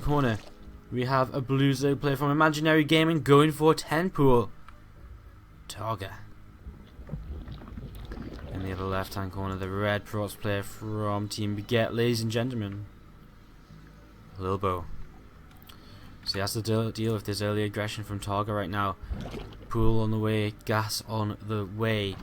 corner, we have a blue Zerg player from Imaginary Gaming going for 10 pool. TargA. In the other left hand corner, the red props player from Team Baguette, ladies and gentlemen. Lilbow. So he has to deal with this early aggression from TargA right now. Pool on the way, gas on the way.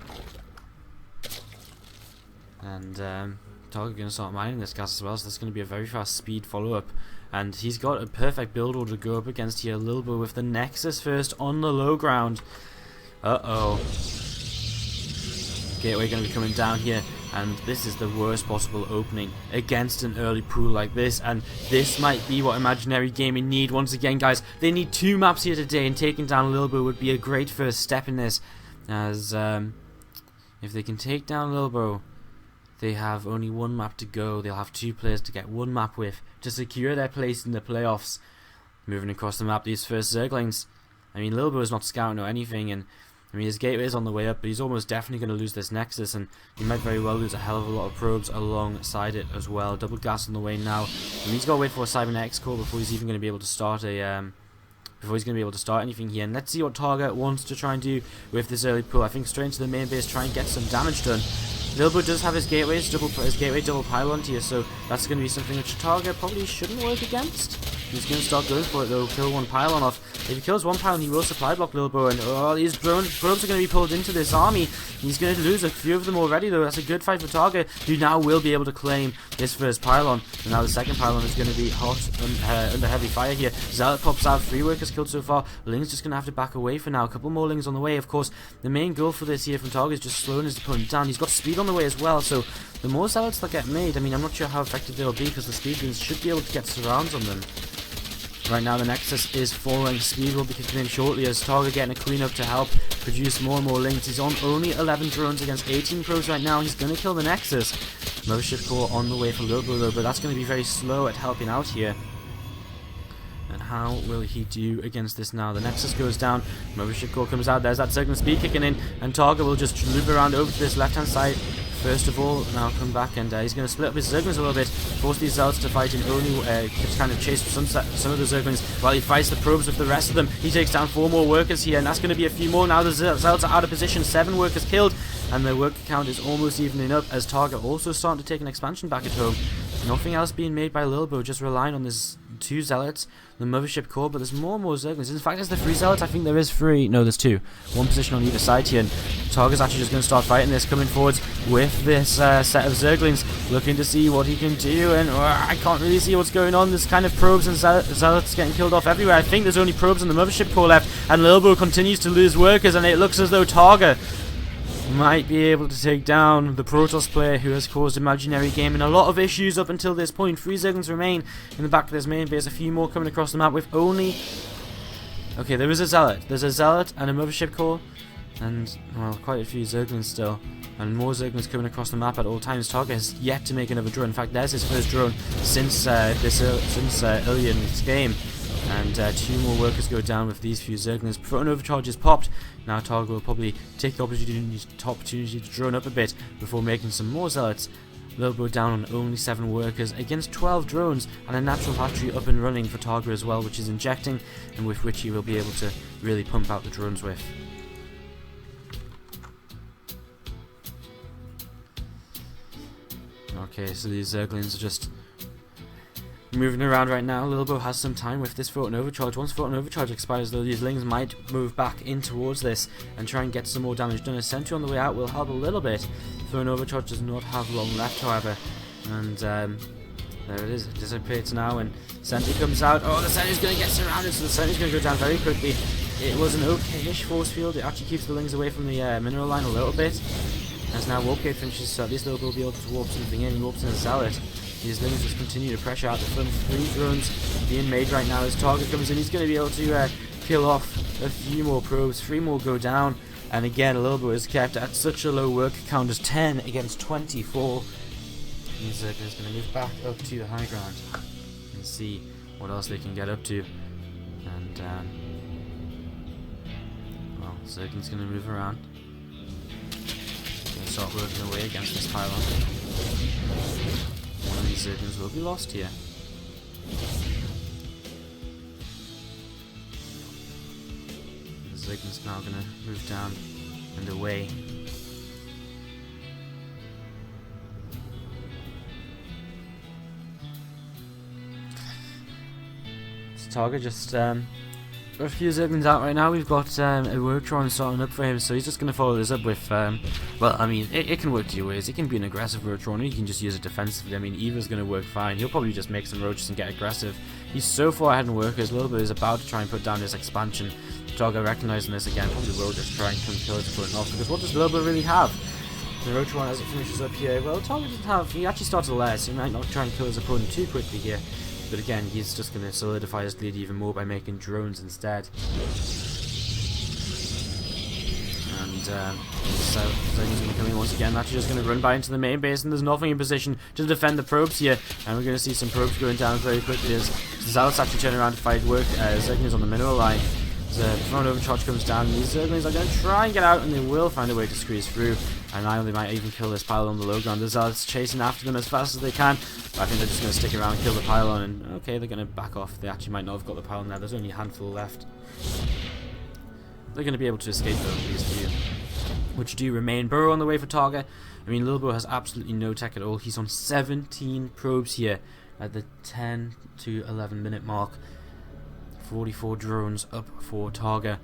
And TargA going to start mining this gas as well, so that's going to be a very fast speed follow-up. And he's got a perfect build order to go up against here. Lilbow with the Nexus first on the low ground. Uh-oh. Gateway going to be coming down here, and this is the worst possible opening against an early pool like this, and this might be what Imaginary Gaming need once again, guys. They need 2 maps here today, and taking down Lilbow would be a great first step in this, as if they can take down Lilbow, they have only 1 map to go. They'll have 2 players to get 1 map with to secure their place in the playoffs. Moving across the map, these first Zerglings. I mean, Lilbow is not scouting or anything, and I mean, his gateway is on the way up, but he's almost definitely going to lose this Nexus, and he might very well lose a hell of a lot of probes alongside it as well. Double gas on the way now, and he's got to wait for a Cybernetics core before he's even going to be able to start anything here. And let's see what TargA wants to try and do with this early pull. I think straight into the main base, try and get some damage done. Lilbow does have his gateway double pylon here, so that's going to be something which TargA probably shouldn't work against. He's going to start going for it though, kill 1 pylon off. If he kills 1 pylon, he will supply block Lilbow, and these probes are going to be pulled into this army. He's going to lose a few of them already though. That's a good fight for TargA, who now will be able to claim this first pylon. And now the second pylon is going to be hot under heavy fire here. Zealot pops out, 3 workers killed so far. Ling's just going to have to back away for now. A couple more Lings on the way. Of course, the main goal for this here from TargA is just slowing his opponent down. He's got speed on the way as well, so the more Zealots that get made, I mean, I'm not sure how effective they'll be, because the speedlings should be able to get surrounds on them. Right now the Nexus is falling, speed will be kicking in shortly as TargA getting a queen up to help produce more and more Lings. He's on only 11 drones against 18 pros right now. He's going to kill the Nexus. Mothership core on the way for Lilbow though, but that's going to be very slow at helping out here. And how will he do against this now? The Nexus goes down, Mothership core comes out, there's that second speed kicking in, and TargA will just loop around over to this left hand side. First of all, now come back, and he's going to split up his Zerglings a little bit, force these Zealots to fight and only kind of chase some of the Zerglings while he fights the probes with the rest of them. He takes down 4 more workers here, and that's going to be a few more. Now the Zealots are out of position, 7 workers killed, and their worker count is almost evening up as TargA also starting to take an expansion back at home. Nothing else being made by Lilbow, just relying on this 2 Zealots, the Mothership core, but there's more and more Zerglings. In fact, there's the 3 Zealots. I think there is 3. No, there's 2. 1 position on either side here, and TargA's actually just going to start fighting this, coming forwards with this set of Zerglings, looking to see what he can do, and I can't really see what's going on. There's kind of probes and Zealots getting killed off everywhere. I think there's only probes on the Mothership core left, and Lilbow continues to lose workers, and it looks as though TargA might be able to take down the Protoss player who has caused Imaginary Gaming a lot of issues up until this point. 3 Zerglings remain in the back of this main base, a few more coming across the map with only... Okay, there is a Zealot. There's a Zealot and a Mothership core, and, well, quite a few Zerglings still. And more Zerglings coming across the map at all times. TargA has yet to make another drone. In fact, there's his first drone since earlier in this game. And 2 more workers go down with these few Zerglings. Before an overcharge is popped, now TargA will probably take the opportunity to drone up a bit before making some more Zealots. Lilbow down on only 7 workers against 12 drones, and a natural battery up and running for TargA as well, which is injecting, and with which he will be able to really pump out the drones with. Okay, so these Zerglings are just moving around right now. Lilbow has some time with this Photon Overcharge. Once Photon Overcharge expires though, these Lings might move back in towards this and try and get some more damage done. A sentry on the way out will help a little bit. Photon Overcharge does not have long left however, and there it is, it dissipates now, and sentry comes out. Oh, the sentry's going to get surrounded, so the sentry's going to go down very quickly. It was an okay-ish force field. It actually keeps the Lings away from the mineral line a little bit. As now Warp Gate finishes, so at least Lilbow will be able to warp something in. He warps in a Zealot. These Lings just continue to pressure out the front. 3 drones being made right now as TargA comes in. He's going to be able to kill off a few more probes. 3 more go down. And again, Lilbow is kept at such a low worker count as 10 against 24. He's going to move back up to the high ground and see what else they can get up to. And, well, Zergling's going to move around. Going to start working away against this pylon. One of these Zerglings will be lost here. Zergling's now going to move down and away. TargA just got a few Zerglings out right now. We've got a Roachron starting up for him, so he's just going to follow this up with, well, I mean, it can work two ways. It can be an aggressive Roachron, or you can just use it defensively. I mean, either's going to work fine. He'll probably just make some roaches and get aggressive. He's so far ahead in workers. Lilbow is about to try and put down this expansion. TargA recognizing this again, probably will just try and come kill his opponent off, because what does Lilbow really have? The Roachron, as it finishes up here, well, TargA doesn't have, he actually starts less, so he might not try and kill his opponent too quickly here. But again, he's just going to solidify his lead even more by making drones instead. And so he's going to come in once again. Actually just going to run by into the main base, and there's nothing in position to defend the probes here. And we're going to see some probes going down very quickly as Zealots actually turn around to fight work. Zerglings on the mineral line. The front overcharge comes down, and these Zerglings are going to try and get out, and they will find a way to squeeze through. And now they might even kill this pylon on the low ground. The Zealots chasing after them as fast as they can. But I think they're just going to stick around and kill the pylon. And okay, they're going to back off. They actually might not have got the pylon now. There's only a handful left. They're going to be able to escape though, these few, which do remain. Burrow on the way for TargA. I mean, Lilbow has absolutely no tech at all. He's on 17 probes here at the 10 to 11 minute mark. 44 drones up for TargA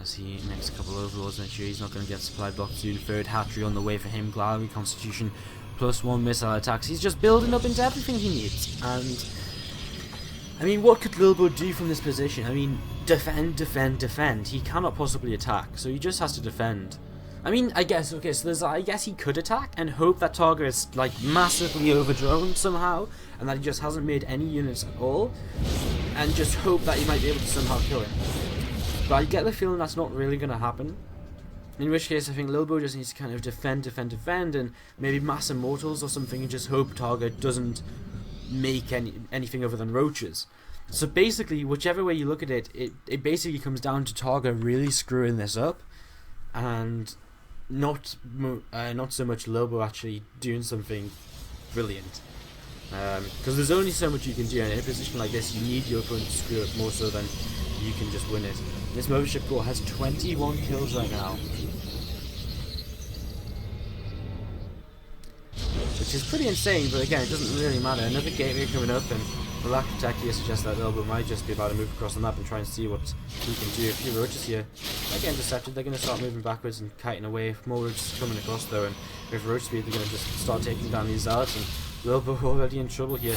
as he makes a couple overlords. Make sure he's not going to get supply blocked soon. Third hatchery on the way for him. Glalie Constitution +1 missile attacks. He's just building up into everything he needs. And I mean, what could Lilbow do from this position? I mean, defend, defend, defend. He cannot possibly attack, so he just has to defend. I mean, I guess, okay, so I guess he could attack and hope that TargA is, like, massively overdrone somehow, and that he just hasn't made any units at all, and just hope that he might be able to somehow kill him. But I get the feeling that's not really going to happen, in which case I think Lilbow just needs to kind of defend, defend, defend, and maybe mass immortals or something, and just hope TargA doesn't make anything other than roaches. So basically, whichever way you look at it, it basically comes down to TargA really screwing this up, and not so much Lilbow actually doing something brilliant. Because there's only so much you can do, and in a position like this, you need your opponent to screw up more so than you can just win it. This Mothership Core has 21 kills right now, which is pretty insane, but again, it doesn't really matter. Another gateway coming up, and the lack of tech here suggests that Lilbow might just be about to move across the map and try and see what he can do. A few roaches here might get intercepted. They're going to start moving backwards and kiting away. More roaches coming across though, and with roach speed they're going to just start taking down these Zealots, and Lilbow already in trouble here.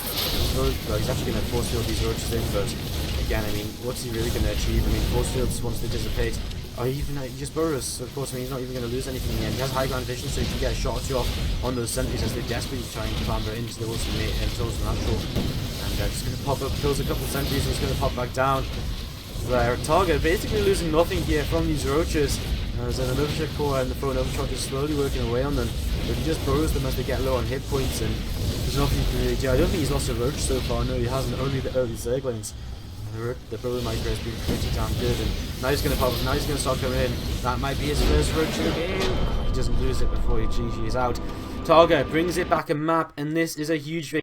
Well, he's actually going to force field these roaches in, but again, I mean, what's he really going to achieve? I mean, force fields once they dissipate. Oh, he just burrows, so of course, I mean, he's not even going to lose anything in the end. He has high ground vision, so he can get a shot or two off on those sentries as they desperately try and clamber into the Wilson mate and towards the natural. And just going to pop up, kills a couple of sentries, and he's going to pop back down. There, TargA basically losing nothing here from these roaches. There's an Mothership Core and the phone overcharge is slowly working away on them, but he just burrows them as they get low on hit points, and there's nothing he can really do. I don't think he's lost a roach so far. No, he hasn't. Only the early Zerglings. The Burrow Micro has been pretty damn good, and now he's going to pop. Now he's going to start coming in. That might be his first roach in the game. He doesn't lose it before he GG's out. TargA brings it back a map, and this is a huge victory.